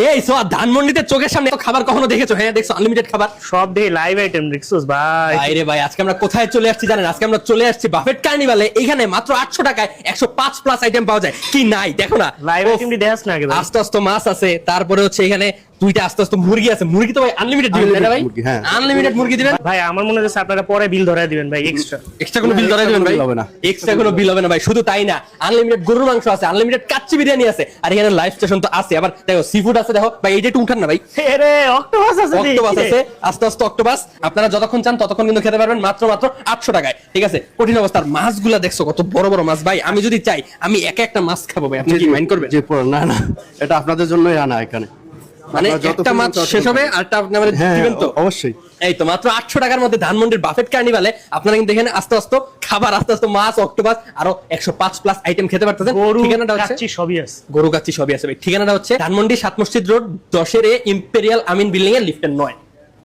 এই সো ধানমন্ডিতে চোখের সামনে খাবার কখনো দেখেছো? হ্যাঁ দেখছো, আনলিমিটেড খাবার সব ডে লাইভ আইটেম দেখছোস ভাই। আরে ভাই আজকে আমরা কোথায় চলে আসছি জানেন? আজকে আমরা চলে আসছি বাফেট কার্নিভালে। এখানে মাত্র 800 টাকায় 105 প্লাস আইটেম পাওয়া যায়। কি নাই দেখো না, লাইভ আইটেম দেখাস না আগে ভাই। আস্তে আস্তে মাছ আছে, তারপরে হচ্ছে এখানে দুইটা আস্তে আস্তে মুরগি আছে। মুরগি তো ভাই আনলিমিটেড দিবেন তাই না ভাই? হ্যাঁ। আনলিমিটেড মুরগি দিবেন ভাই আমার মনে হচ্ছে আপনারা পরে বিল ধরায় দিবেন ভাই এক্সট্রা। এক্সট্রা কোনো বিল ধরাই দিবেন ভাই? হবে না। এক্সট্রা কোনো বিল হবে না ভাই। শুধু তাই না, আনলিমিটেড গরুর মাংস আছে, আনলিমিটেড কাচ্চি বিরিয়ানি আছে, আর এখানে লাইভ স্টেশন তো আছে। আবার দেখো সি ফুড আছে, দেখো ভাই এইটা একটু উঠান না ভাই। আরে অক্টোপাস আছে, অক্টোপাস আছে, আস্তে আস্তে অক্টোপাস। আপনারা যতক্ষণ চান ততক্ষণ কিন্তু খেতে পারবেন মাত্র 800 টাকায়। ঠিক আছে, কঠিন অবস্থার মাছগুলা দেখছো কত বড় বড় মাছ ভাই। আমি যদি চাই আমি একা একটা মাছ খাবো ভাই, আপনি কি মাইন্ড করবেন? যে না না, এটা আপনাদের জন্যই আনা এখানে। মানে আপনারা যত একটা মাছ পর্যন্ত শেষ হবে আরটা আপনি আমাদের হ্যাঁ, দিবেন তো? অবশ্যই। এই তো মাত্র 800 টাকার মধ্যে ধানমন্ডির বাফেট কার্নিভালে আপনারা কিন্তু এখানে আস্তে আস্তে খাবার, আস্তে আস্তে মাছ, অক্টোপাস আরো 105 প্লাস আইটেম খেতে পারতেছেন। গরু ঠিকানাটা হচ্ছে কাচ্চি সবই আছে। গরু কাচ্চি সবই আছে ভাই। ঠিকানাটা হচ্ছে ধানমন্ডি 7 মসজিদ রোড 10 এর ইম্পেরিয়াল আমিন বিল্ডিং এর লিফটের 9।